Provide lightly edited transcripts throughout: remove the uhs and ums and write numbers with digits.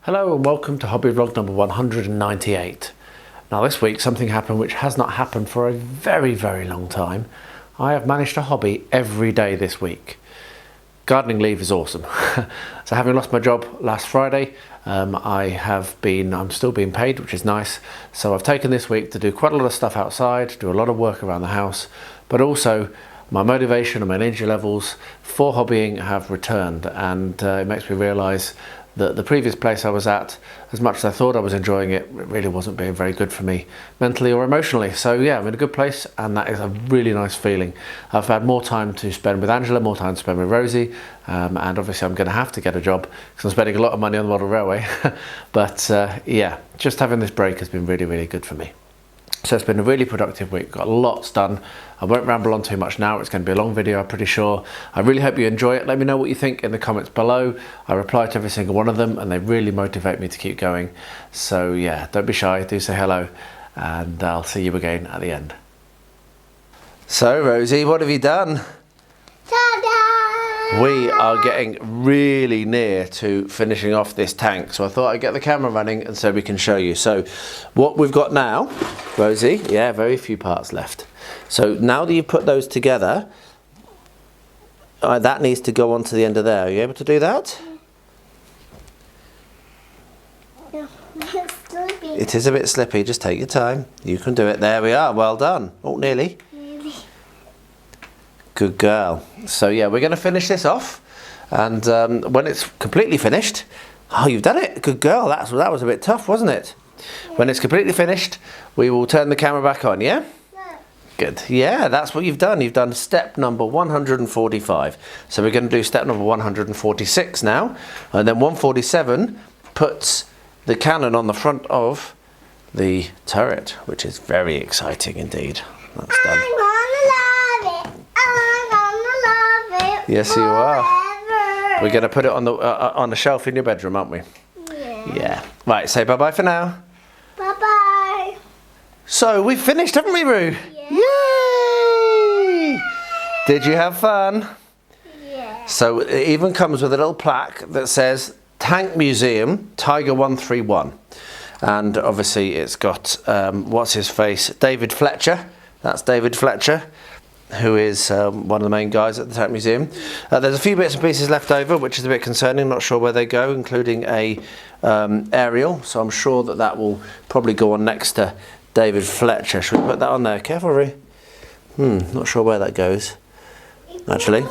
Hello and welcome to Hobby Vlog number 198. Now this week something happened which has not happened for a very long time. I have managed a hobby every day this week. Gardening leave is awesome. So having lost my job last Friday, I'm still being paid, which is nice. So I've taken this week to do quite a lot of stuff outside, do a lot of work around the house, but also my motivation and my energy levels for hobbying have returned, and it makes me realise that the previous place I was at, as much as I thought I was enjoying it, it really wasn't being very good for me mentally or emotionally. So yeah, I'm in a good place, and that is a really nice feeling. I've had more time to spend with Angela, more time to spend with Rosie, and obviously I'm going to have to get a job because I'm spending a lot of money on the model railway. But yeah, just having this break has been really good for me. So it's been a really productive week, got lots done. I won't ramble on too much now, it's going to be a long video, I'm pretty sure. I really hope you enjoy it. Let me know what you think in the comments below. I reply to every single one of them and they really motivate me to keep going. So yeah, don't be shy, do say hello, and I'll see you again at the end. So Rosie, what have you done? Ta-da! We are getting really near to finishing off this tank, so I thought I'd get the camera running and so we can show you. So what we've got now, Rosie, yeah, very few parts left. So now that you've put those together, that needs to go onto the end of there. Are you able to do that? Yeah, it's slippy. It is a bit slippy, just take your time. You can do it. There we are, well done. Oh, nearly. Good girl. So yeah, we're going to finish this off, and when it's completely finished, oh, you've done it. Good girl. That was a bit tough, wasn't it? Yeah. When it's completely finished, we will turn the camera back on. Yeah. Good. Yeah, that's what you've done. You've done step number 145. So we're going to do step number 146 now, and then 147 puts the cannon on the front of the turret, which is very exciting indeed. That's done. Yes, you are. We're going to put it on the shelf in your bedroom, aren't we? Yeah. Yeah. Right, say bye-bye for now. Bye-bye. So, we've finished, haven't we, Roo? Yeah. Yay! Did you have fun? Yeah. So, it even comes with a little plaque that says Tank Museum, Tiger 131. And obviously it's got, what's his face? David Fletcher. That's David Fletcher, who is one of the main guys at the Tank Museum. There's a few bits and pieces left over, which is a bit concerning. Not sure where they go, including a aerial. So I'm sure that will probably go on next to David Fletcher. Should we put that on there? Careful, Roo. Not sure where that goes, actually.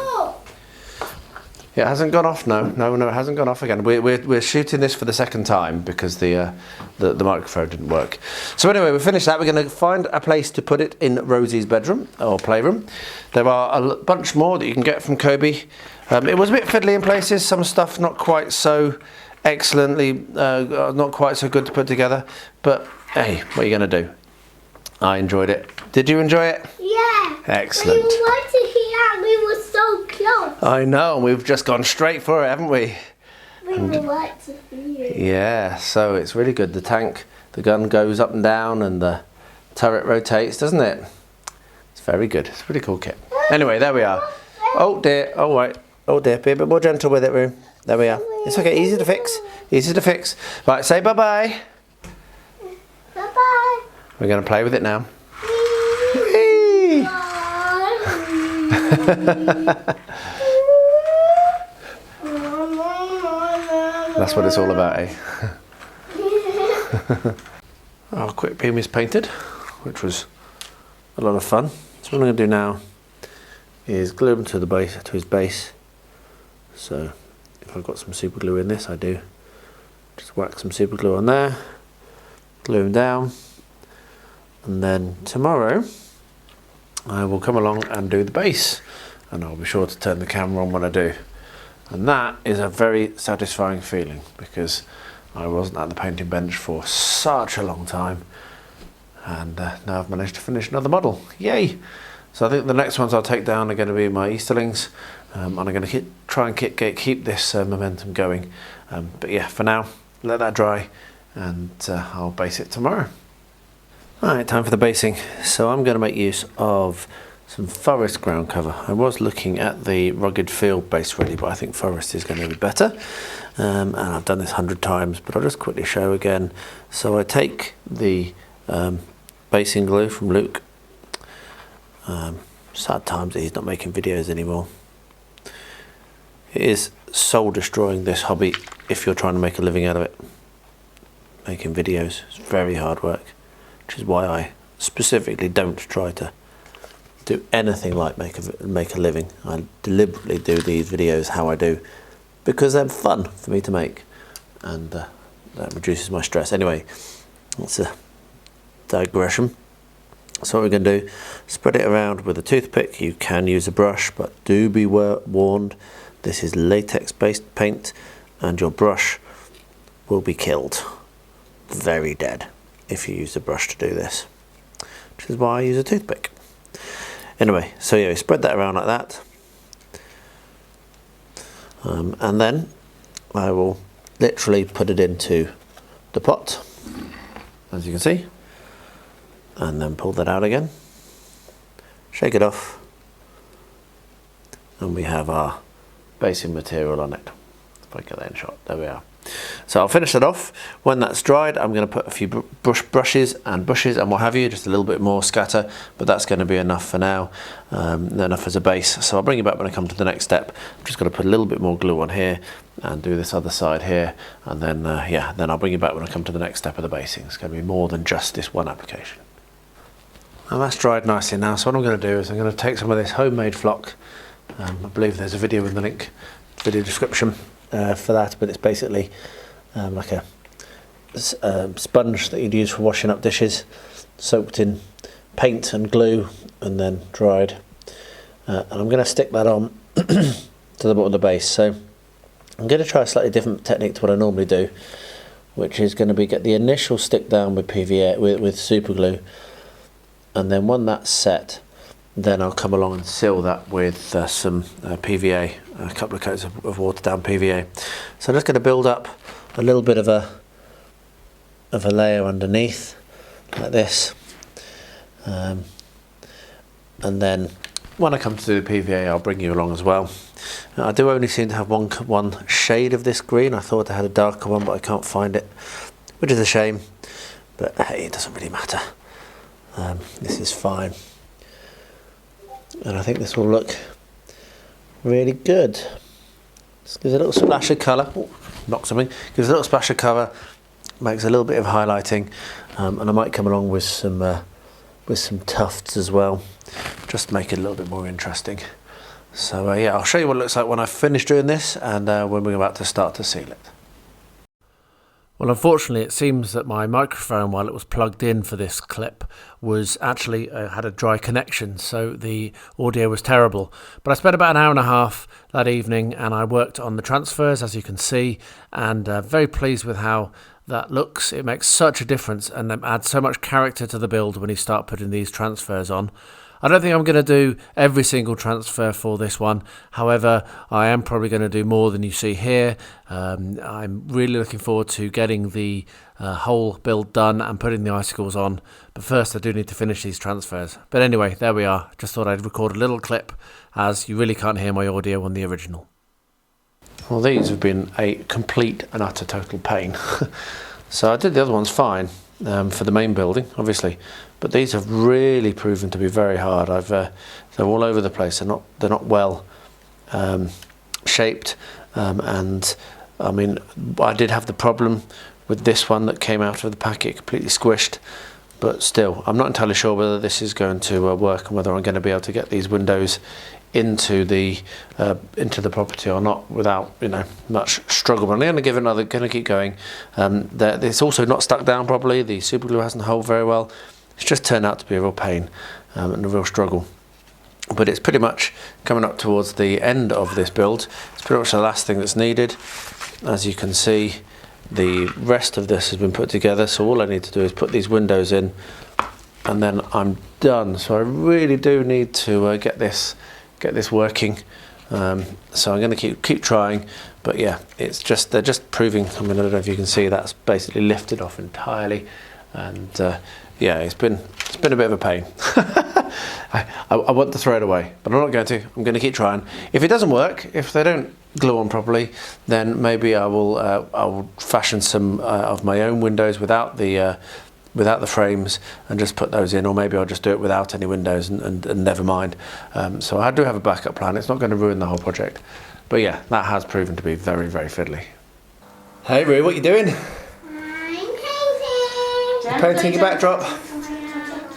Yeah, it hasn't gone off. No, it hasn't gone off again. We're shooting this for the second time because the microphone didn't work. So anyway, we finished that. We're going to find a place to put it in Rosie's bedroom or playroom. There are a bunch more that you can get from Kobe. It was a bit fiddly in places. Some stuff not quite so excellently, not quite so good to put together. But hey, what are you going to do? I enjoyed it. Did you enjoy it? Yeah. Excellent. We were to here. We were so close. I know, and we've just gone straight for it, haven't we? We would like to see it. Yeah, so it's really good. The tank, the gun goes up and down, and the turret rotates, doesn't it? It's very good. It's a pretty cool kit. Anyway, there we are. Oh dear. Oh right. Oh dear. Be a bit more gentle with it, Roo. There we are. It's okay. Easy to fix. Easy to fix. Right. Say bye bye. Bye bye. We're going to play with it now. That's what it's all about, eh? Our Quickbeam is painted, which was a lot of fun. So what I'm going to do now is glue him to the base, to his base. So if I've got some super glue in this, I do. Just whack some super glue on there, glue him down, and then tomorrow I will come along and do the base, and I'll be sure to turn the camera on when I do. And that is a very satisfying feeling because I wasn't at the painting bench for such a long time, and now I've managed to finish another model. Yay! So I think the next ones I'll take down are going to be my Easterlings, and I'm going to try and keep this momentum going. But yeah, for now, let that dry, and I'll base it tomorrow. Alright, time for the basing. So I'm going to make use of some forest ground cover. I was looking at the rugged field base ready, but I think forest is going to be better. And I've done this 100 times, but I'll just quickly show again. So I take the basing glue from Luke. Sad times that he's not making videos anymore. It is soul destroying, this hobby, if you're trying to make a living out of it. Making videos, it's very hard work, which is why I specifically don't try to do anything like make a living. I deliberately do these videos how I do, because they're fun for me to make, and that reduces my stress. Anyway, that's a digression. So what we're going to do, spread it around with a toothpick. You can use a brush, but do be warned, this is latex based paint and your brush will be killed, very dead, if you use a brush to do this, which is why I use a toothpick. Anyway, so yeah, spread that around like that, and then I will literally put it into the pot, as you can see, and then pull that out again, shake it off, and we have our basing material on it. If I get that in shot, there we are. So I'll finish that off. When that's dried, I'm going to put a few brushes and bushes and what have you, just a little bit more scatter, but that's going to be enough for now, enough as a base. So I'll bring you back when I come to the next step. I'm just going to put a little bit more glue on here and do this other side here, and then yeah, then I'll bring you back when I come to the next step of the basing. It's going to be more than just this one application. And that's dried nicely now, so what I'm going to do is I'm going to take some of this homemade flock. I believe there's a video in the link, video description for that, but it's basically like a sponge that you'd use for washing up dishes, soaked in paint and glue and then dried. And I'm going to stick that on to the bottom of the base. So I'm going to try a slightly different technique to what I normally do, which is going to be get the initial stick down with PVA, with super glue, and then when that's set, then I'll come along and seal that with some PVA, a couple of coats of watered down PVA. So I'm just going to build up a little bit of a layer underneath, like this, and then when I come to do the PVA, I'll bring you along as well. Now, I do only seem to have one shade of this green. I thought I had a darker one, but I can't find it, which is a shame, but hey, it doesn't really matter. This is fine, and I think this will look really good. Just gives a little splash of colour. Ooh, knock something. Gives a little splash of colour, makes a little bit of highlighting, and I might come along with some tufts as well, just to make it a little bit more interesting. So yeah, I'll show you what it looks like when I've finished doing this, and when we're about to start to seal it. Well, unfortunately, it seems that my microphone, while it was plugged in for this clip, was actually had a dry connection, so the audio was terrible. But I spent about an hour and a half that evening, and I worked on the transfers, as you can see, and very pleased with how that looks. It makes such a difference and adds so much character to the build when you start putting these transfers on. I don't think I'm going to do every single transfer for this one. However, I am probably going to do more than you see here. I'm really looking forward to getting the whole build done and putting the icicles on. But first, I do need to finish these transfers. But anyway, there we are. Just thought I'd record a little clip, as you really can't hear my audio on the original. Well, these have been a complete and utter total pain. So I did the other ones fine for the main building, obviously. But these have really proven to be very hard. They're all over the place. They're not well shaped, and I mean, I did have the problem with this one that came out of the packet completely squished. But still, I'm not entirely sure whether this is going to work and whether I'm going to be able to get these windows into the property or not without much struggle. But I'm going to give it another. Going to keep going. It's also not stuck down properly. The super glue hasn't held very well. It's just turned out to be a real pain and a real struggle. But it's pretty much coming up towards the end of this build. It's pretty much the last thing that's needed. As you can see, the rest of this has been put together. So all I need to do is put these windows in, and then I'm done. So I really do need to get this working. So I'm going to keep trying, But yeah, they're just proving. I mean, I don't know if you can see that's basically lifted off entirely, and yeah, it's been a bit of a pain. I want to throw it away, but I'm not going to. I'm going to keep trying. If it doesn't work, if they don't glue on properly, then maybe I will fashion some of my own windows without the frames and just put those in, or maybe I'll just do it without any windows and never mind. So I do have a backup plan. It's not going to ruin the whole project. But yeah, that has proven to be very, very fiddly. Hey Roo, what are you doing? I'm painting. You're painting your backdrop.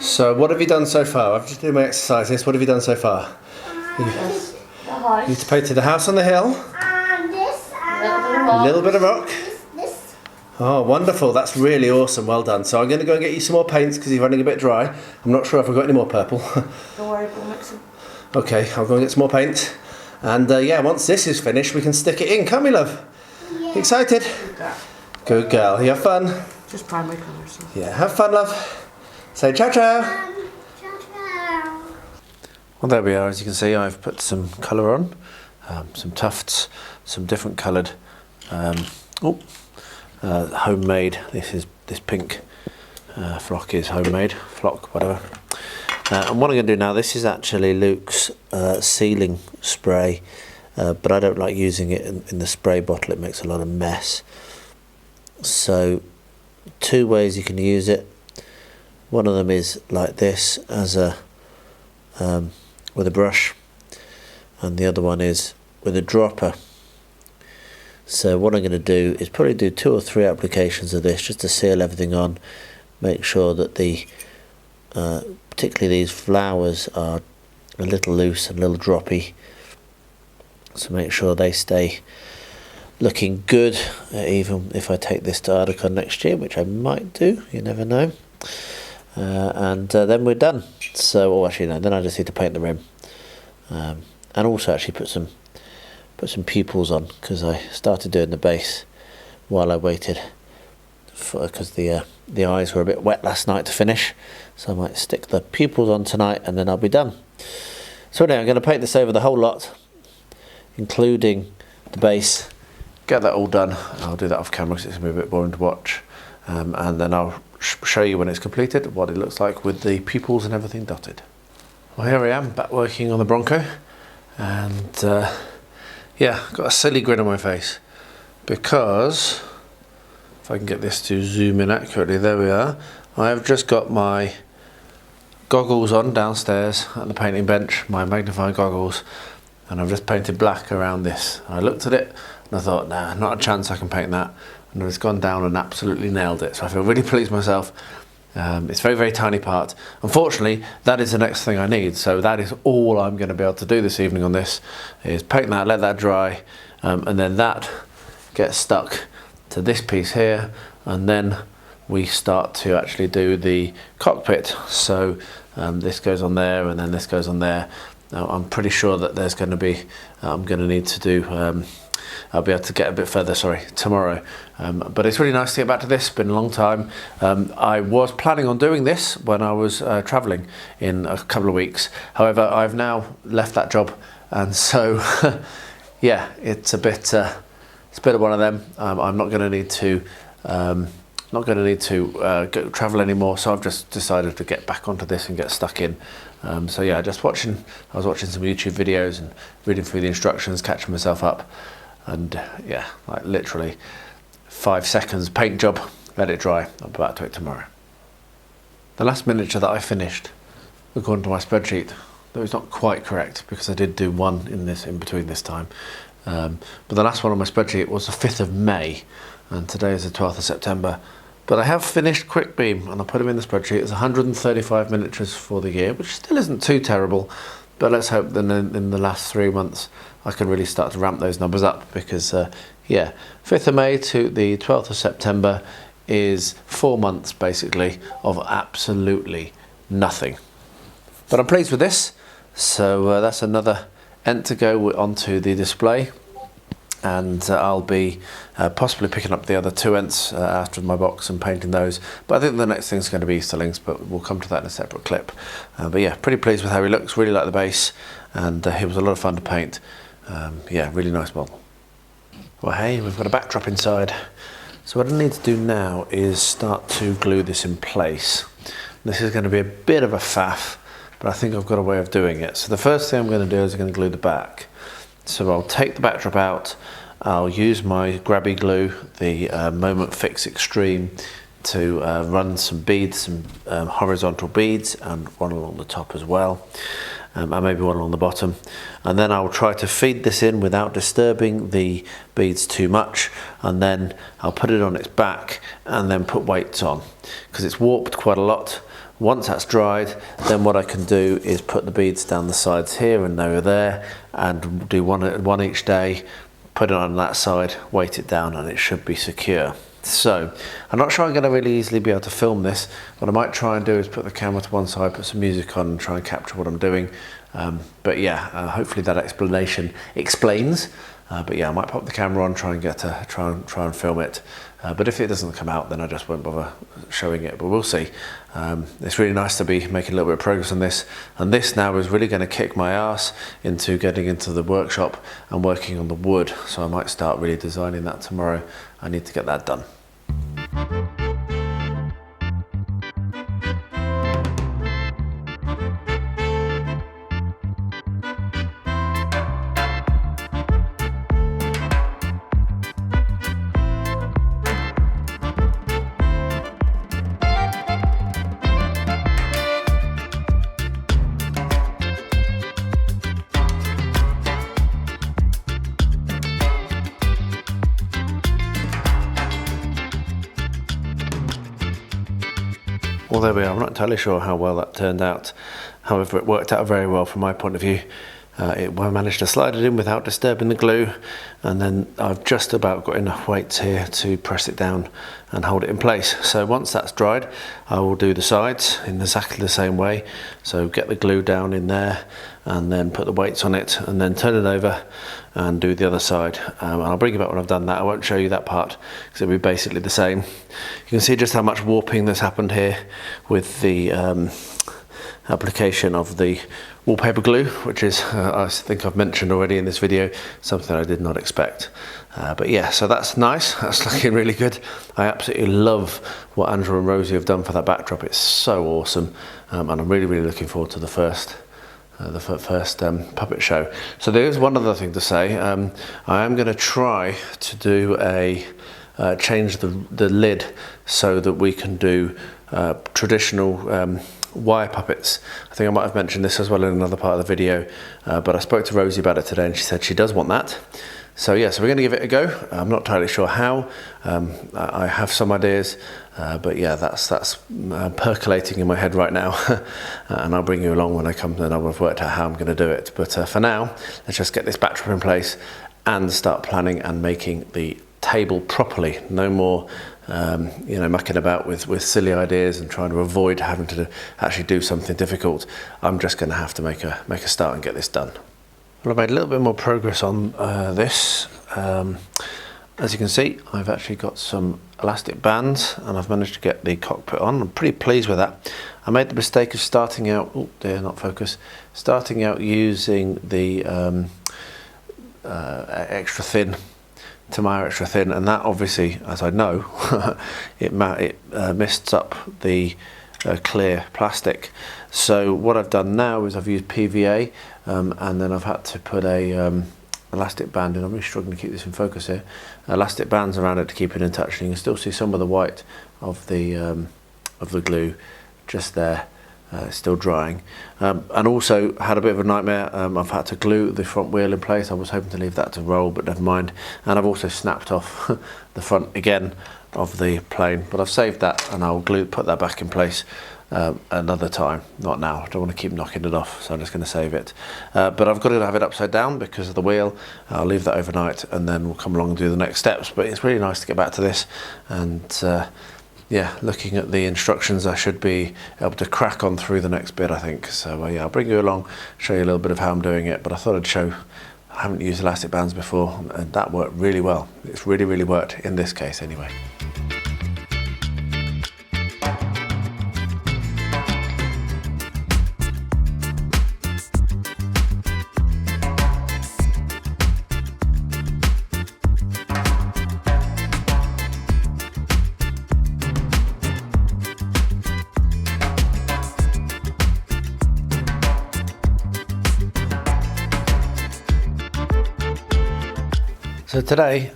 So what have you done so far? I've just done my exercises. What have you done so far? You need to paint the house on the hill. This A little bit of rock. This. Oh, wonderful. That's really awesome. Well done. So I'm going to go and get you some more paints because you're running a bit dry. I'm not sure if I've got any more purple. Don't worry, we'll mix them. Okay, I'll go and get some more paint. And yeah, once this is finished, we can stick it in, can't we, love? Yeah. Excited? Good girl. You have fun? Just primary colours. So. Yeah, have fun, love. Say ciao ciao. Ciao. Well, there we are. As you can see, I've put some colour on, some tufts, some different coloured, homemade. This pink flock is homemade, whatever. And what I'm going to do now, this is actually Luke's sealing spray, but I don't like using it in the spray bottle. It makes a lot of mess. So, two ways you can use it. One of them is like this, as with a brush, and the other one is with a dropper. So what I'm going to do is probably do 2 or 3 applications of this just to seal everything on, make sure that particularly these flowers are a little loose and a little droppy, so make sure they stay looking good, even if I take this to Ardacon next year, which I might do, you never know. And then we're done. So, actually no, then I just need to paint the rim, and also actually put some pupils on, because I started doing the base while I waited because the eyes were a bit wet last night to finish, so I might stick the pupils on tonight and then I'll be done. So anyway, I'm going to paint this over the whole lot, including the base, get that all done. I'll do that off camera because it's going to be a bit boring to watch, and then I'll show you when it's completed what it looks like with the pupils and everything dotted. Well, here I am back working on the Bronco, and yeah, got a silly grin on my face because if I can get this to zoom in accurately, there we are. I have just got my goggles on downstairs at the painting bench, my magnifying goggles, and I've just painted black around this. I looked at it and I thought, nah, not a chance I can paint that, and it's gone down and absolutely nailed it. So I feel really pleased with myself. It's a very, very tiny part. Unfortunately, that is the next thing I need, so that is all I'm going to be able to do this evening on this, is paint that, let that dry, and then that gets stuck to this piece here, and then we start to actually do the cockpit. So this goes on there, and then this goes on there. Now, I'm pretty sure that there's going to be, I'm going to need to do, I'll be able to get a bit further, tomorrow. But it's really nice to get back to this. It's been a long time. I was planning on doing this when I was travelling in a couple of weeks. However, I've now left that job, and so yeah, it's a bit of one of them. I'm not going to need to go travel anymore, so I've just decided to get back onto this and get stuck in. So yeah, I was watching some YouTube videos and reading through the instructions, catching myself up, and yeah, like literally 5 seconds, paint job, let it dry. I'm about to do it tomorrow. The last miniature that I finished, according to my spreadsheet, though it's not quite correct because I did do one in between this time, but the last one on my spreadsheet was the 5th of May, and today is the 12th of September. But I have finished Quickbeam, and I put them in the spreadsheet. It's 135 miniatures for the year, which still isn't too terrible, but let's hope that in the last 3 months I can really start to ramp those numbers up, because yeah, 5th of May to the 12th of September is 4 months basically of absolutely nothing. But I'm pleased with this, so that's another ent to go onto the display, and I'll be possibly picking up the other 2 ents after my box and painting those. But I think the next thing's going to be Easterlings, but we'll come to that in a separate clip. But yeah, pretty pleased with how he looks, really like the base, and he was a lot of fun to paint. Yeah, really nice model. Well, hey, we've got a backdrop inside. So what I need to do now is start to glue this in place. This is going to be a bit of a faff, but I think I've got a way of doing it. So the first thing I'm going to do is I'm going to glue the back. So I'll take the backdrop out, I'll use my grabby glue, the Moment Fix Extreme, to run some beads, some horizontal beads, and one along the top as well, and maybe one along the bottom. And then I'll try to feed this in without disturbing the beads too much, and then I'll put it on its back and then put weights on, because it's warped quite a lot. Once that's dried, then what I can do is put the beads down the sides here and over there, and do one each day, put it on that side, weight it down, and it should be secure. So, I'm not sure I'm going to really easily be able to film this. What I might try and do is put the camera to one side, put some music on, and try and capture what I'm doing. But yeah, hopefully that explanation explains. But yeah, I might pop the camera on, try and film it. But if it doesn't come out, then I just won't bother showing it. But we'll see. It's really nice to be making a little bit of progress on this. And this now is really going to kick my ass into getting into the workshop and working on the wood. So I might start really designing that tomorrow. I need to get that done. Well, there we are. I'm not entirely sure how well that turned out. However, it worked out very well from my point of view. I managed to slide it in without disturbing the glue, and then I've just about got enough weights here to press it down and hold it in place. So once that's dried, I will do the sides in exactly the same way. So get the glue down in there, and then put the weights on it, and then turn it over and do the other side. And I'll bring you back when I've done that. I won't show you that part because it'll be basically the same. You can see just how much warping that's happened here with the application of the wallpaper glue, which is, I think I've mentioned already in this video, something I did not expect. But yeah, so that's nice. That's looking really good. I absolutely love what Andrew and Rosie have done for that backdrop. It's so awesome, and I'm really looking forward to the first puppet show. So there is one other thing to say. I am going to try to do change the lid so that we can do traditional wire puppets. I think I might have mentioned this as well in another part of the video, but I spoke to Rosie about it today and she said she does want that. So yeah, so we're going to give it a go. I'm not entirely sure how. I have some ideas, but yeah, that's percolating in my head right now. And I'll bring you along when I come and I've worked out how I'm going to do it. But for now, let's just get this backdrop in place and start planning and making the table properly. No more mucking about with silly ideas and trying to avoid having to actually do something difficult. I'm just going to have to make a start and get this done. Well, I've made a little bit more progress on this. As you can see, I've actually got some elastic bands and I've managed to get the cockpit on. I'm pretty pleased with that. I made the mistake of starting out, oh dear, not focus, starting out using the extra thin, Tamiya extra thin, and that obviously, as I know, it mists up the clear plastic. So what I've done now is I've used PVA, and then I've had to put a elastic band in. I'm really struggling to keep this in focus here. Elastic bands around it to keep it in touch, and you can still see some of the white of the glue just there. Still drying, and also had a bit of a nightmare. I've had to glue the front wheel in place. I was hoping to leave that to roll, but never mind. And I've also snapped off the front again of the plane, but I've saved that and I'll put that back in place another time, not now. I don't want to keep knocking it off, so I'm just going to save it. But I've got to have it upside down because of the wheel. I'll leave that overnight and then we'll come along and do the next steps. But it's really nice to get back to this, and yeah, looking at the instructions, I should be able to crack on through the next bit, I think. So yeah, I'll bring you along, show you a little bit of how I'm doing it, but I thought I'd show, I haven't used elastic bands before, and that worked really well. It's really worked in this case anyway. So today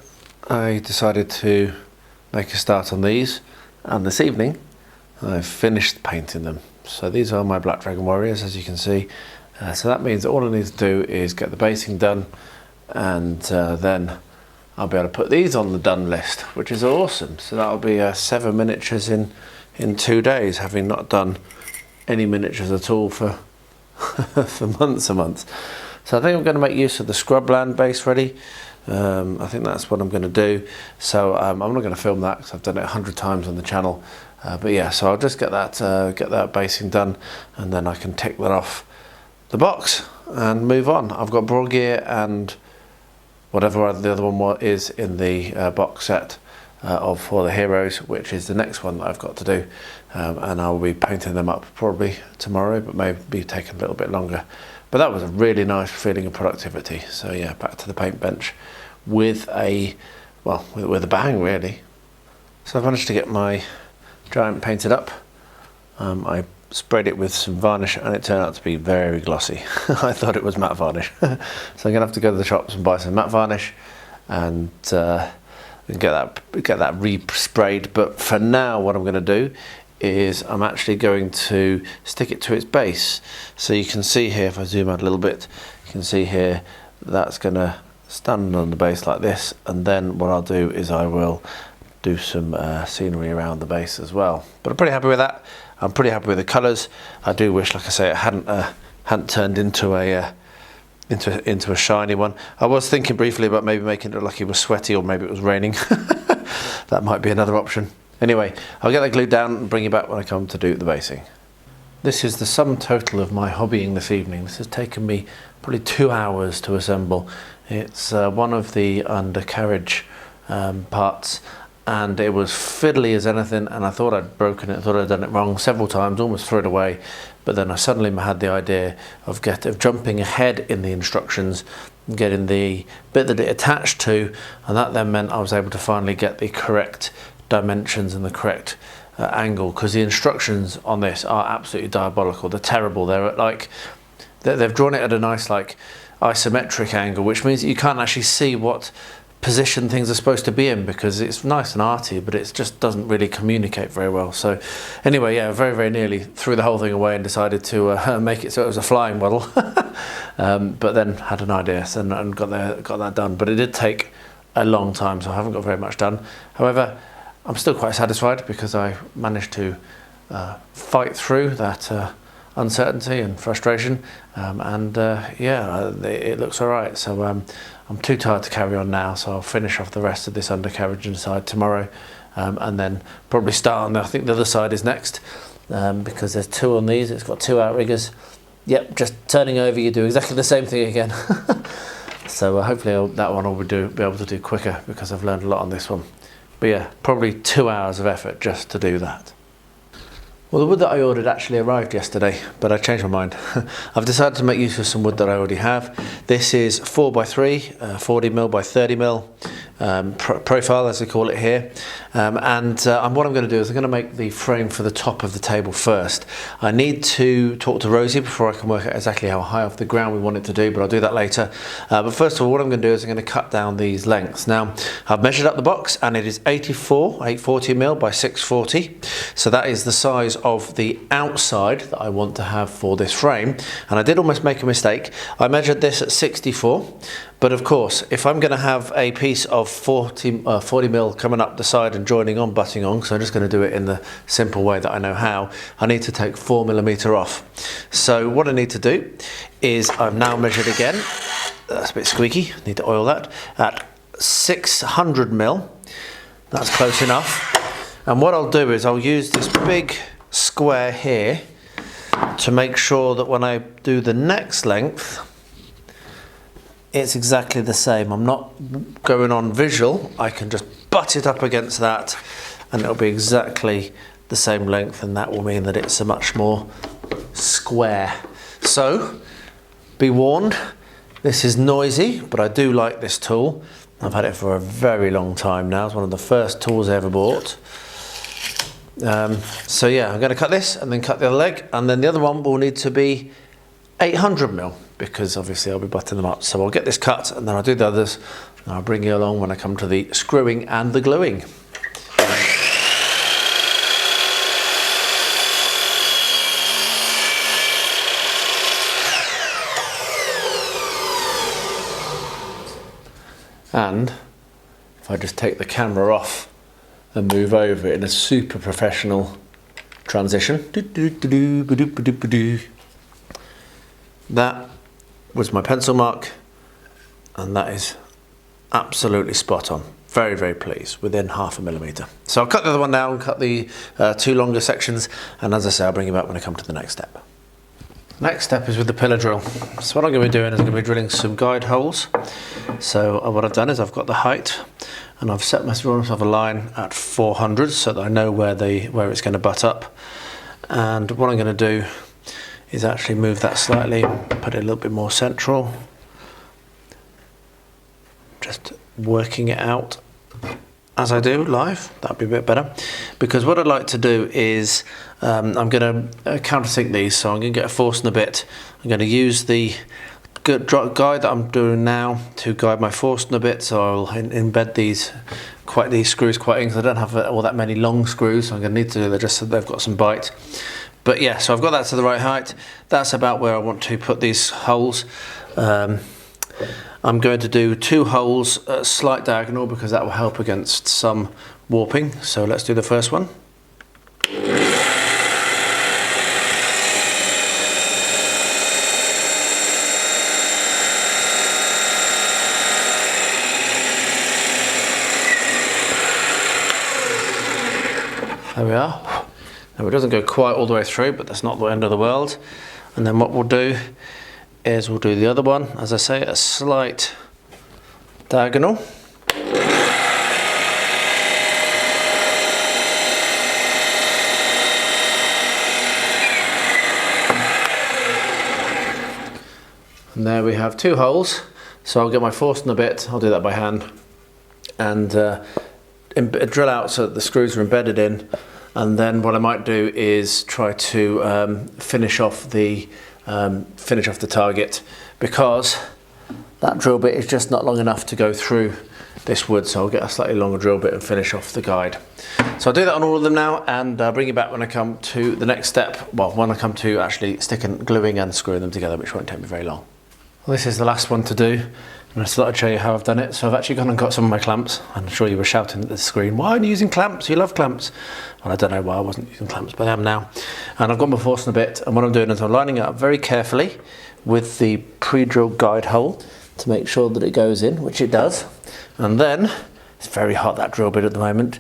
I decided to make a start on these, and this evening I've finished painting them. So these are my Black Dragon Warriors, as you can see. So that means that all I need to do is get the basing done, and then I'll be able to put these on the done list, which is awesome. So that'll be 7 miniatures in 2 days, having not done any miniatures at all for for months and months. So I think I'm going to make use of the scrubland base ready. I think that's what I'm going to do. So I'm not going to film that because I've done it 100 times on the channel. But yeah, so I'll just get that basing done, and then I can tick that off the box and move on. I've got broad gear and whatever the other one is in the box set for the heroes, which is the next one that I've got to do, and I'll be painting them up probably tomorrow, but maybe taking a little bit longer. But that was a really nice feeling of productivity. So yeah, back to the paint bench with a bang, really. So I've managed to get my Giant painted up. I sprayed it with some varnish and it turned out to be very glossy. I thought it was matte varnish. So I'm gonna have to go to the shops and buy some matte varnish and get that re-sprayed. But for now, what I'm gonna do is I'm actually going to stick it to its base. So you can see here, if I zoom out a little bit, you can see here that's gonna stand on the base like this, and then what I'll do is I will do some scenery around the base as well. But I'm pretty happy with that. I'm pretty happy with the colours. I do wish, like I say, it hadn't turned into a shiny one. I was thinking briefly about maybe making it look like it was sweaty, or maybe it was raining. That might be another option. Anyway, I'll get that glued down and bring you back when I come to do the basing. This is the sum total of my hobbying this evening. This has taken me probably 2 hours to assemble. It's one of the undercarriage parts, and it was fiddly as anything, and I thought I'd broken it, I thought I'd done it wrong several times, almost threw it away. But then I suddenly had the idea of jumping ahead in the instructions, getting the bit that it attached to, and that then meant I was able to finally get the correct dimensions and the correct angle, because the instructions on this are absolutely diabolical. They're terrible. They've drawn it at a nice isometric angle, which means that you can't actually see what position things are supposed to be in, because it's nice and arty, but it just doesn't really communicate very well. So anyway, yeah, very nearly threw the whole thing away and decided to make it so it was a flying model. But then had an idea and got that done. But it did take a long time, so I haven't got very much done. However, I'm still quite satisfied because I managed to fight through that uncertainty and frustration, yeah, it looks all right. So I'm too tired to carry on now, so I'll finish off the rest of this undercarriage inside tomorrow, and then probably start on I think the other side is next, because there's 2 on these. It's got 2 outriggers. Yep, just turning over, you do exactly the same thing again. So hopefully that one will be able to do quicker, because I've learned a lot on this one. But yeah, probably 2 hours of effort just to do that. Well, the wood that I ordered actually arrived yesterday, but I changed my mind. I've decided to make use of some wood that I already have. This is 4x3, 40mm by 30mm profile, as they call it here. And what I'm going to do is I'm going to make the frame for the top of the table first. I need to talk to Rosie before I can work out exactly how high off the ground we want it to do, but I'll do that later. But first of all, what I'm going to do is I'm going to cut down these lengths. Now, I've measured up the box, and it is 840mm by 640. So that is the size of the outside that I want to have for this frame. And I did almost make a mistake. I measured this at 64, but of course, if I'm going to have a piece of 40mm coming up the side and joining on, butting on, because I'm just going to do it in the simple way that I know how, I need to take 4mm off. So what I need to do is I've now measured again. That's a bit squeaky, need to oil that, at 600mm. That's close enough. And what I'll do is I'll use this big square here to make sure that when I do the next length, it's exactly the same. I'm not going on visual. I can just butt it up against that and it'll be exactly the same length, and that will mean that it's a much more square. So be warned, this is noisy, but I do like this tool. I've had it for a very long time now. It's one of the first tools I ever bought. So yeah, I'm going to cut this and then cut the other leg, and then the other one will need to be 800mm, because obviously I'll be butting them up. So I'll get this cut and then I'll do the others, I'll bring you along when I come to the screwing and the gluing. And if I just take the camera off and move over it in a super professional transition. That was my pencil mark, and that is absolutely spot on. Very, very pleased, within 0.5 millimetre. So I'll cut the other one now and cut the 2 longer sections, and as I say, I'll bring you back when I come to the next step. Next step is with the pillar drill. So what I'm going to be doing is I'm going to be drilling some guide holes. So what I've done is I've got the height, and I've set myself a line at 400 so that I know where it's going to butt up. And what I'm going to do is actually move that slightly, put it a little bit more central. Just working it out as I do live, that'd be a bit better. Because what I'd like to do is, I'm going to countersink these, so I'm going to get a force and a bit. I'm going to use the guide that I'm doing now to guide my force and a bit, so I'll embed these screws quite in, because I don't have all that many long screws, so I'm going to need to do that just so they've got some bite. But yeah, so I've got that to the right height. That's about where I want to put these holes. I'm going to do 2 holes at slight diagonal because that will help against some warping. So let's do the first one. There we are. Now it doesn't go quite all the way through, but that's not the end of the world. And then what we'll do is we'll do the other one, as I say, a slight diagonal. And there we have 2 holes. So I'll get my force in a bit, I'll do that by hand, and drill out so that the screws are embedded in. And then what I might do is try to finish off the target, because that drill bit is just not long enough to go through this wood, so I'll get a slightly longer drill bit and finish off the guide. So I'll do that on all of them now, and I'll bring you back when I come to the next step, well, when I come to actually gluing and screwing them together, which won't take me very long. Well, this is the last one to do, and I just thought I'd show you how I've done it. So I've actually gone and got some of my clamps. I'm sure you were shouting at the screen, why aren't you using clamps? You love clamps. Well, I don't know why I wasn't using clamps, but I am now. And I've got my force in a bit, and what I'm doing is I'm lining it up very carefully with the pre-drilled guide hole to make sure that it goes in, which it does. And then, it's very hot, that drill bit at the moment,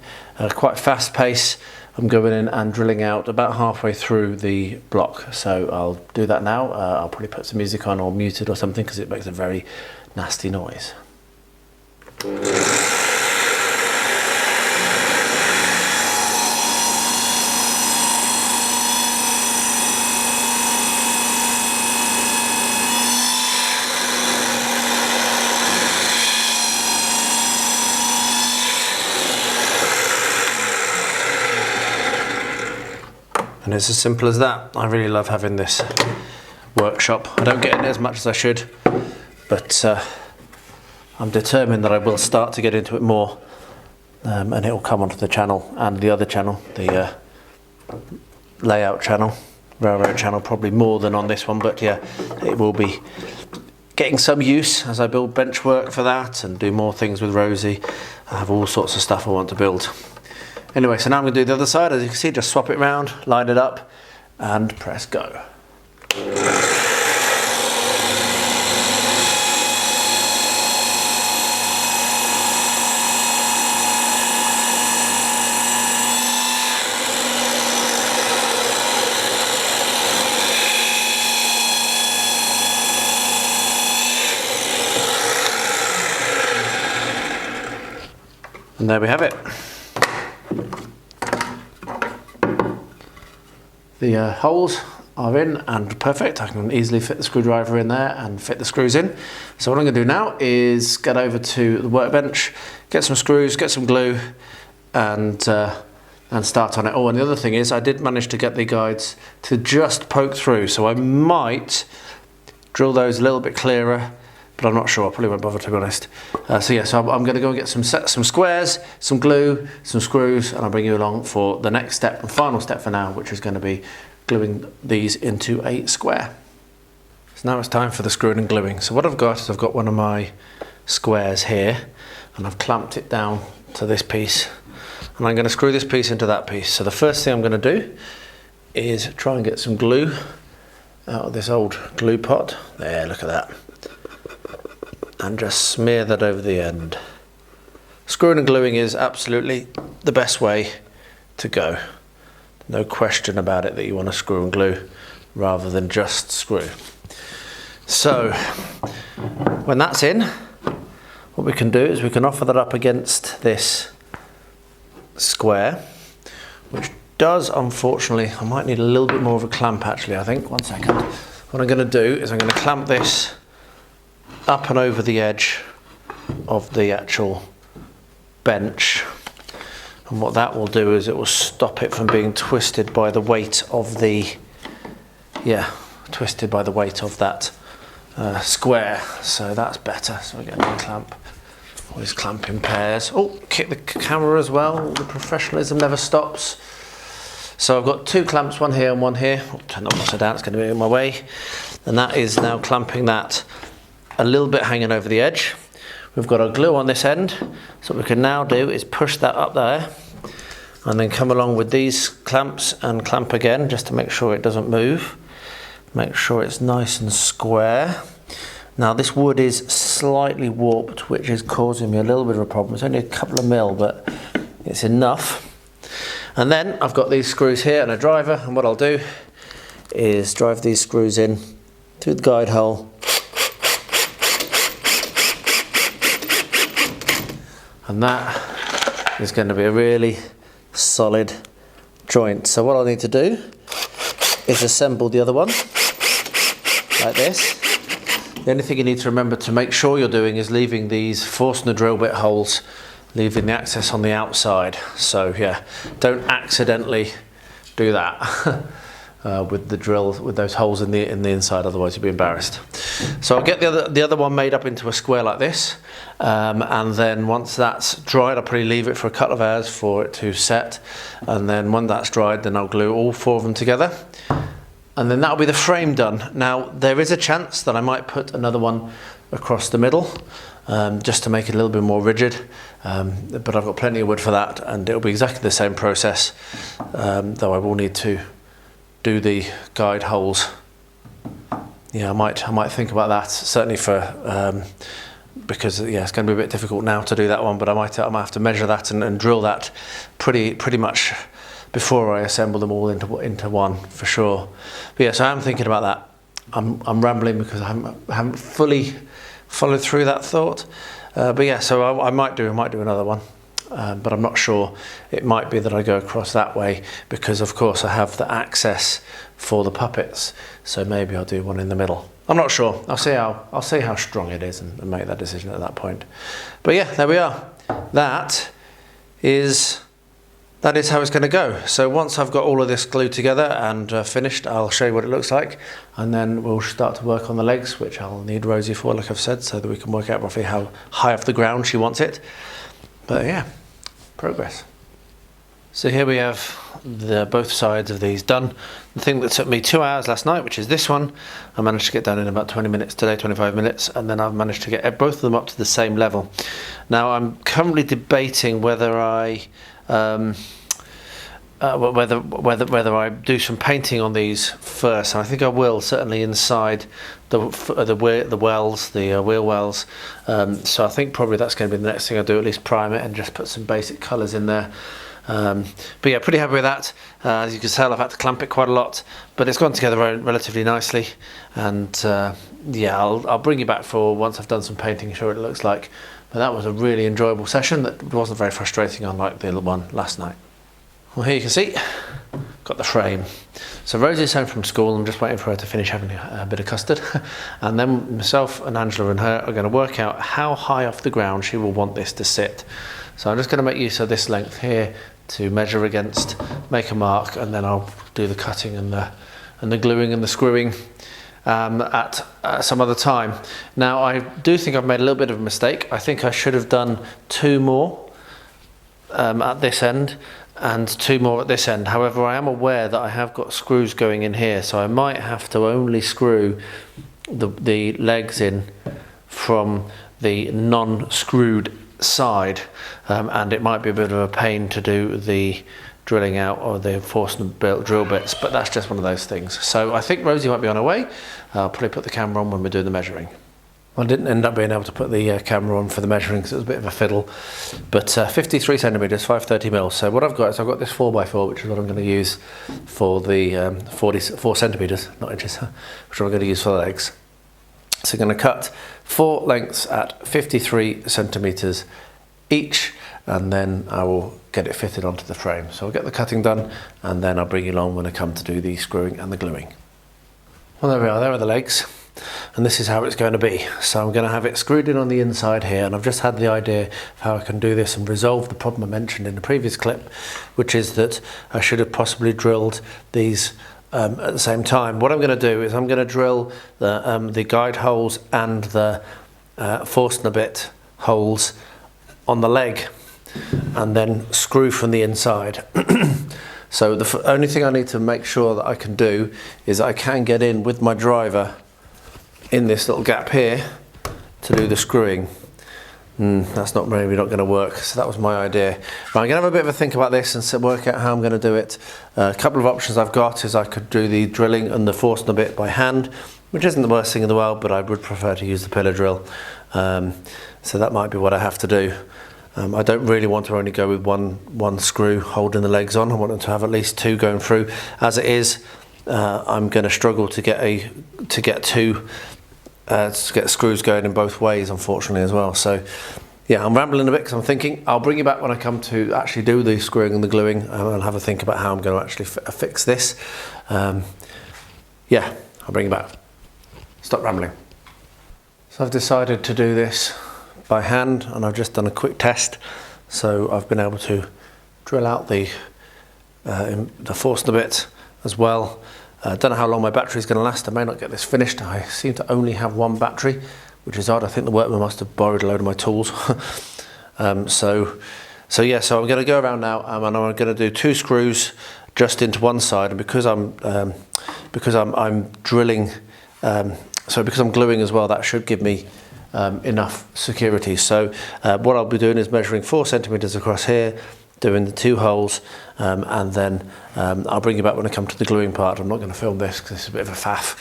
quite fast pace, I'm going in and drilling out about halfway through the block. So I'll do that now. I'll probably put some music on or muted or something, because it makes a very nasty noise. And it's as simple as that. I really love having this workshop. I don't get in it as much as I should, but I'm determined that I will start to get into it more, and it will come onto the channel and the other channel, the layout channel, railroad channel, probably more than on this one, but yeah, it will be getting some use as I build bench work for that and do more things with Rosie. I have all sorts of stuff I want to build. Anyway, so now I'm going to do the other side. As you can see, just swap it around, line it up, and press go. And there we have it. The holes are in and perfect. I can easily fit the screwdriver in there and fit the screws in. So what I'm going to do now is get over to the workbench, get some screws, get some glue, and start on it. Oh, and the other thing is I did manage to get the guides to just poke through, so I might drill those a little bit clearer but I'm not sure. I probably won't bother, to be honest. So I'm going to go and get some squares, some glue, some screws, and I'll bring you along for the next step and final step for now, which is going to be gluing these into a square. So now it's time for the screwing and gluing. So what I've got is I've got one of my squares here, and I've clamped it down to this piece, and I'm going to screw this piece into that piece. So the first thing I'm going to do is try and get some glue out of this old glue pot. There, look at that. And just smear that over the end. Screwing and gluing is absolutely the best way to go. No question about it that you want to screw and glue rather than just screw. So when that's in, what we can do is we can offer that up against this square, which does, unfortunately, I might need a little bit more of a clamp actually, I think. 1 second. What I'm going to do is I'm going to clamp this up and over the edge of the actual bench, and what that will do is it will stop it from being twisted by the weight of the that square. So that's better. So we're going to clamp. Always clamp in pairs. Oh, kick the camera as well. The professionalism never stops. So I've got 2 clamps, one here and one here. I'll turn that upside down, it's going to be in my way. And that is now clamping that a little bit hanging over the edge. We've got our glue on this end. So what we can now do is push that up there and then come along with these clamps and clamp again just to make sure it doesn't move. Make sure it's nice and square. Now this wood is slightly warped, which is causing me a little bit of a problem. It's only a couple of mil, but it's enough. And then I've got these screws here and a driver, and what I'll do is drive these screws in through the guide hole. And that is going to be a really solid joint. So what I'll need to do is assemble the other one like this. The only thing you need to remember to make sure you're doing is leaving these forstner drill bit holes, leaving the access on the outside. So yeah, don't accidentally do that with the drill, with those holes in the inside, otherwise you'll be embarrassed. So I'll get the other one made up into a square like this, and then once that's dried, I'll probably leave it for a couple of hours for it to set, and then when that's dried, then I'll glue all 4 of them together, and then that'll be the frame done. Now there is a chance that I might put another one across the middle, just to make it a little bit more rigid, but I've got plenty of wood for that, and it'll be exactly the same process, though I will need to do the guide holes. Yeah, I might think about that, certainly for because yeah, it's going to be a bit difficult now to do that one, but I might have to measure that and drill that pretty much before I assemble them all into one for sure. But yeah, so I'm thinking about that. I'm rambling because I haven't fully followed through that thought, but yeah, so I might do another one, but I'm not sure. It might be that I go across that way because of course I have the access for the puppets, so maybe I'll do one in the middle. I'm not sure. I'll see how strong it is and make that decision at that point. But yeah, there we are. That is how it's going to go. So once I've got all of this glued together and finished, I'll show you what it looks like, and then we'll start to work on the legs, which I'll need Rosie for, like I've said, so that we can work out roughly how high off the ground she wants it. But yeah, progress. So here we have both sides of these done. The thing that took me 2 hours last night, which is this one, I managed to get done in about 20 minutes today, 25 minutes, and then I've managed to get both of them up to the same level. Now I'm currently debating whether I whether I do some painting on these first, and I think I will, certainly inside the wells, the wheel wells. So I think probably that's going to be the next thing I do, at least prime it and just put some basic colours in there. But yeah, pretty happy with that. As you can tell, I've had to clamp it quite a lot, but it's gone together relatively nicely. And yeah, I'll bring you back for once I've done some painting, show what it looks like. But that was a really enjoyable session that wasn't very frustrating, unlike the one last night. Well, here you can see, got the frame. So Rosie's home from school. I'm just waiting for her to finish having a bit of custard. And then myself and Angela and her are going to work out how high off the ground she will want this to sit. So I'm just going to make use of this length here to measure against, make a mark, and then I'll do the cutting and the gluing and the screwing. at some other time. Now I do think I've made a little bit of a mistake. I think I should have done 2 more at this end and 2 more at this end. However, I am aware that I have got screws going in here, so I might have to only screw the legs in from the non-screwed side, and it might be a bit of a pain to do the drilling out or the forcing built drill bits, but that's just one of those things. So I think Rosie might be on her way. I'll probably put the camera on when we're doing the measuring. I didn't end up being able to put the camera on for the measuring because it was a bit of a fiddle, but 53 centimetres, 530 mils. So what I've got is I've got this 4x4, which is what I'm going to use for the 44 centimetres, not inches, which I'm going to use for the legs. So I'm going to cut 4 lengths at 53 centimetres each, and then I will get it fitted onto the frame. So I'll get the cutting done, and then I'll bring you along when I come to do the screwing and the gluing. Well, there we are, there are the legs. And this is how it's going to be. So I'm going to have it screwed in on the inside here, and I've just had the idea of how I can do this and resolve the problem I mentioned in the previous clip, which is that I should have possibly drilled these at the same time. What I'm going to do is I'm going to drill the guide holes and the Forstner holes on the leg, and then screw from the inside. So the only thing I need to make sure that I can do is I can get in with my driver in this little gap here to do the screwing. That's maybe not going to work, so that was my idea. But I'm going to have a bit of a think about this and work out how I'm going to do it. A couple of options I've got is I could do the drilling and the Forstner bit by hand, which isn't the worst thing in the world, but I would prefer to use the pillar drill. So that might be what I have to do. I don't really want to only go with one screw holding the legs on. I want them to have at least 2 going through. As it is, I'm going to struggle to get screws going in both ways, unfortunately, as well. So yeah, I'm rambling a bit because I'm thinking. I'll bring you back when I come to actually do the screwing and the gluing, and I'll have a think about how I'm going to actually fix this. Yeah, I'll bring you back. Stop rambling. So I've decided to do this by hand, and I've just done a quick test. So I've been able to drill out the Forstner bit as well. I don't know how long my battery is going to last. I may not get this finished. I seem to only have 1 battery, which is odd. I think the workman must have borrowed a load of my tools. So I'm going to go around now, and I'm going to do 2 screws just into one side, and because I'm drilling, because I'm gluing as well, that should give me enough security. So what I'll be doing is measuring 4 centimetres across here, doing the 2 holes, and then I'll bring you back when I come to the gluing part. I'm not going to film this because it's a bit of a faff.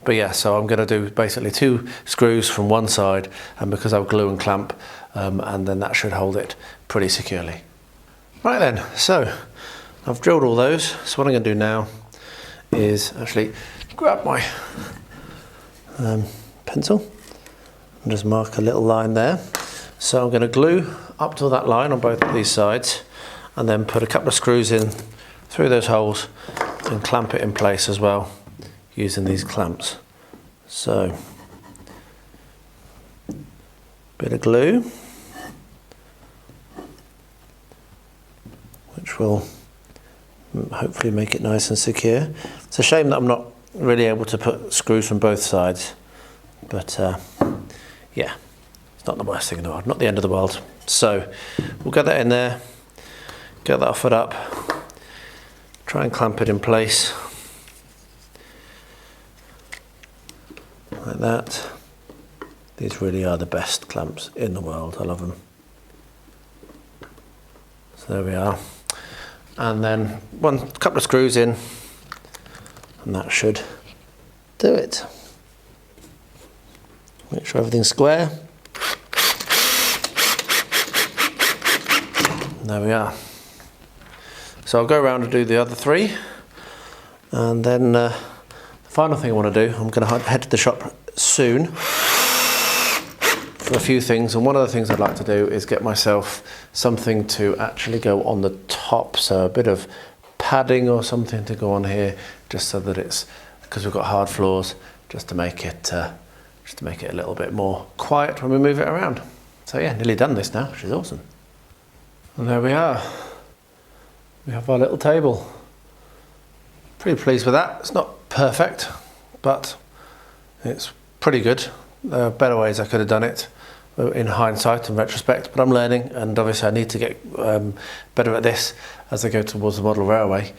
But yeah, so I'm going to do basically 2 screws from one side, and because I'll glue and clamp, and then that should hold it pretty securely. Right then, so I've drilled all those. So what I'm going to do now is actually grab my pencil and just mark a little line there. So I'm going to glue up to that line on both of these sides, and then put a couple of screws in through those holes and clamp it in place as well using these clamps. So bit of glue, which will hopefully make it nice and secure. It's a shame that I'm not really able to put screws from both sides, but yeah, it's not the worst thing in the world, not the end of the world. So we'll get that in there, get that offered up, try and clamp it in place like that. These really are the best clamps in the world. I love them. So there we are, and then couple of screws in, and that should do it. Make sure everything's square. There we are. So I'll go around and do the other 3, and then the final thing I want to do, I'm going to head to the shop soon for a few things, and one of the things I'd like to do is get myself something to actually go on the top, so a bit of padding or something to go on here, just so that it's, because we've got hard floors, just to make it a little bit more quiet when we move it around. So yeah, nearly done this now, which is awesome. And there we are. We have our little table. Pretty pleased with that. It's not perfect, but it's pretty good. There are better ways I could have done it in hindsight and retrospect, but I'm learning, and obviously I need to get better at this as I go towards the model railway.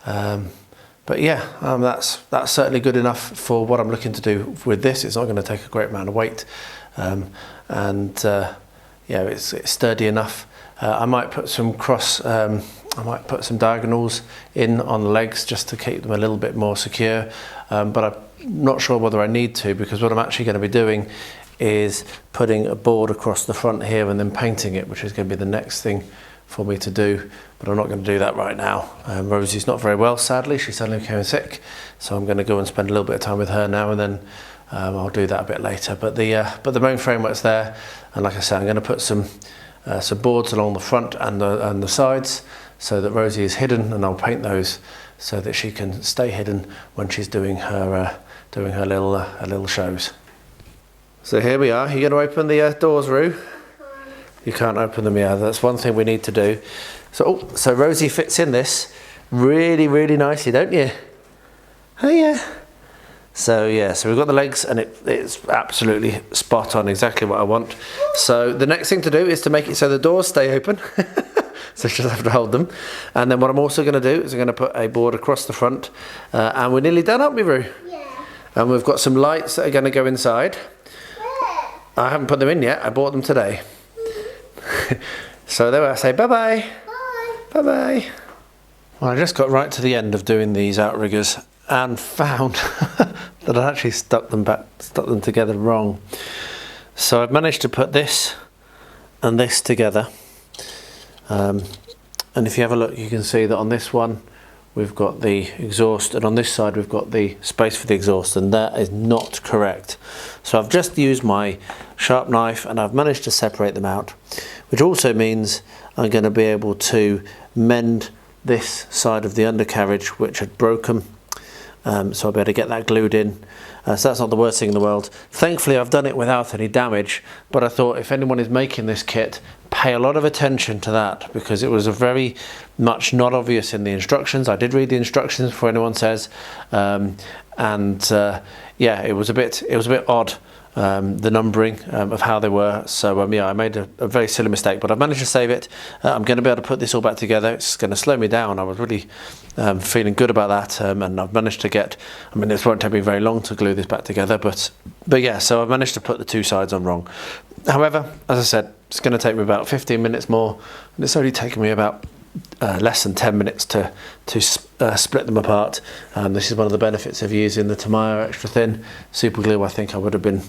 But yeah, that's certainly good enough for what I'm looking to do with this. It's not going to take a great amount of weight, and yeah, it's sturdy enough. I might put some diagonals in on the legs just to keep them a little bit more secure, but I'm not sure whether I need to, because what I'm actually going to be doing is putting a board across the front here and then painting it, which is going to be the next thing for me to do, but I'm not going to do that right now. Rosie's not very well, sadly. She suddenly became sick, so I'm going to go and spend a little bit of time with her now, and then I'll do that a bit later. But the main framework's there, and like I said, I'm going to put some boards along the front and the sides so that Rosie is hidden, and I'll paint those so that she can stay hidden when she's doing her little shows. So here we are. You're going to open the doors, Roo? You can't open them, yeah. That's one thing we need to do. So Rosie fits in this really, really nicely, don't you? Oh yeah. So yeah, so we've got the legs, and it's absolutely spot on, exactly what I want. So the next thing to do is to make it so the doors stay open. So she doesn't have to hold them. And then what I'm also going to do is I'm going to put a board across the front, and we're nearly done, aren't we, Roo? Yeah. And we've got some lights that are going to go inside. Where? I haven't put them in yet. I bought them today. So there I say bye-bye. Bye. Bye-bye. Well, I just got right to the end of doing these outriggers and found that I actually stuck them together wrong. So I've managed to put this and this together. And if you have a look, you can see that on this one we've got the exhaust, and on this side we've got the space for the exhaust, and that is not correct. So I've just used my sharp knife and I've managed to separate them out, which also means I'm going to be able to mend this side of the undercarriage which had broken, so I'll be able to get that glued in. So that's not the worst thing in the world. Thankfully I've done it without any damage, but I thought if anyone is making this kit, pay a lot of attention to that, because it was a very much not obvious in the instructions. I did read the instructions before anyone says, yeah, it was a bit odd, the numbering of how they were. So yeah, I made a very silly mistake, but I've managed to save it. I'm going to be able to put this all back together. It's going to slow me down. I was really feeling good about that, and I've managed to get, I mean, this won't take me very long to glue this back together, but yeah, so I've managed to put the two sides on wrong. However, as I said, it's going to take me about 15 minutes more, and it's only taken me about less than 10 minutes to split them apart. This is one of the benefits of using the Tamiya extra thin super glue. I think I would have been,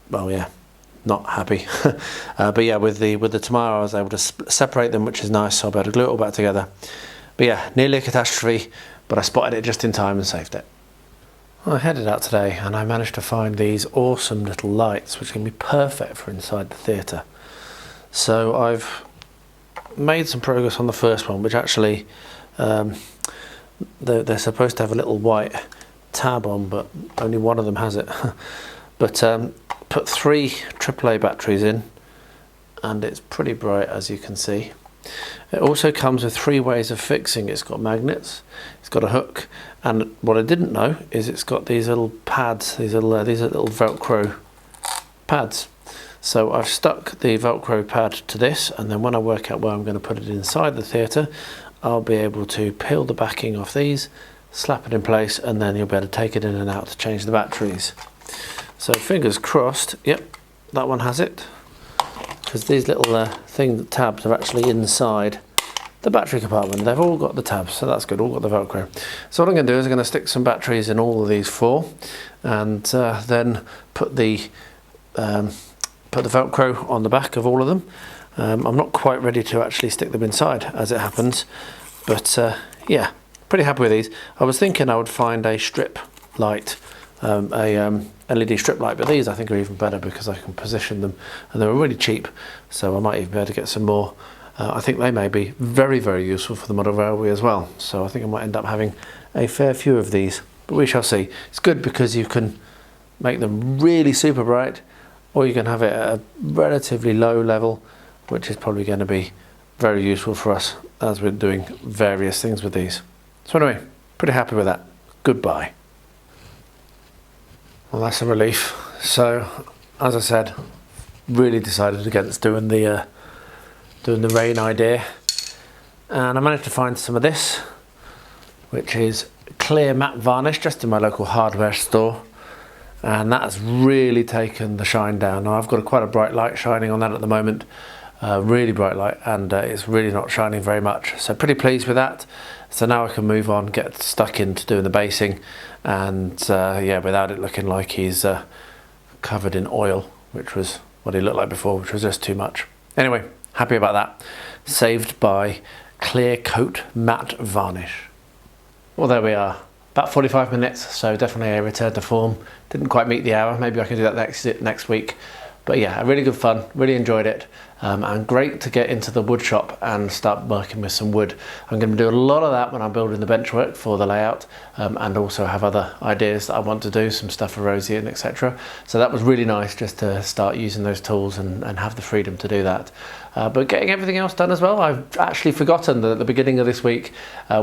well, yeah, not happy. But yeah, with the Tamiya I was able to separate them, which is nice, so I'll be able to glue it all back together. But yeah, nearly a catastrophe, but I spotted it just in time and saved it. Well, I headed out today and I managed to find these awesome little lights which can be perfect for inside the theatre. So I've made some progress on the first one, which actually they're supposed to have a little white tab on, but only one of them has it. But put 3 AAA batteries in, and it's pretty bright, as you can see. It also comes with 3 ways of fixing. It's got magnets, it's got a hook, and what I didn't know is it's got these little pads, these are little Velcro pads. So I've stuck the Velcro pad to this, and then when I work out where I'm going to put it inside the theatre, I'll be able to peel the backing off these, slap it in place, and then you'll be able to take it in and out to change the batteries. So fingers crossed, yep, that one has it, because these little tabs are actually inside the battery compartment. They've all got the tabs, so that's good, all got the Velcro. So what I'm going to do is I'm going to stick some batteries in all of these 4, and then put the Velcro on the back of all of them. I'm not quite ready to actually stick them inside, as it happens, but yeah, pretty happy with these. I was thinking I would find a strip light, a LED strip light, but these I think are even better because I can position them, and they were really cheap, so I might even be able to get some more. I think they may be very, very useful for the model railway as well, so I think I might end up having a fair few of these, but we shall see. It's good because you can make them really super bright, or you can have it at a relatively low level, which is probably going to be very useful for us as we're doing various things with these. So anyway, pretty happy with that. Goodbye. Well, that's a relief. So, as I said, really decided against doing the rain idea, and I managed to find some of this, which is clear matte varnish, just in my local hardware store, and that has really taken the shine down. Now I've got quite a bright light shining on that at the moment, really bright light, and it's really not shining very much, so pretty pleased with that. So now I can move on, get stuck into doing the basing, and yeah, without it looking like he's covered in oil, which was what he looked like before, which was just too much. Anyway, happy about that. Saved by clear coat matte varnish. Well, there we are. About 45 minutes, so definitely a return to form. Didn't quite meet the hour. Maybe I can do that next week. But yeah, really good fun. Really enjoyed it. And great to get into the wood shop and start working with some wood. I'm going to do a lot of that when I'm building the benchwork for the layout, and also have other ideas that I want to do, some stuff for Rosie and etc. So that was really nice just to start using those tools and have the freedom to do that. But getting everything else done as well, I've actually forgotten that at the beginning of this week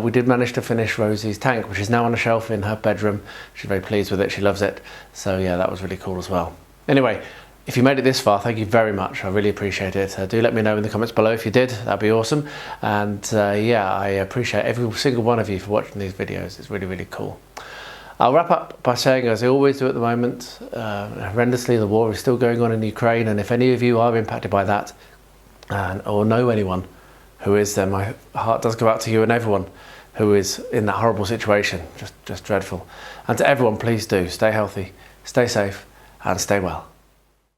we did manage to finish Rosie's tank, which is now on a shelf in her bedroom. She's very pleased with it, she loves it. So yeah, that was really cool as well. Anyway, if you made it this far, thank you very much. I really appreciate it. Do let me know in the comments below if you did. That'd be awesome. And yeah, I appreciate every single one of you for watching these videos. It's really, really cool. I'll wrap up by saying, as I always do at the moment, horrendously, the war is still going on in Ukraine. And if any of you are impacted by that, or know anyone who is, then my heart does go out to you and everyone who is in that horrible situation. Just dreadful. And to everyone, please do stay healthy, stay safe, and stay well.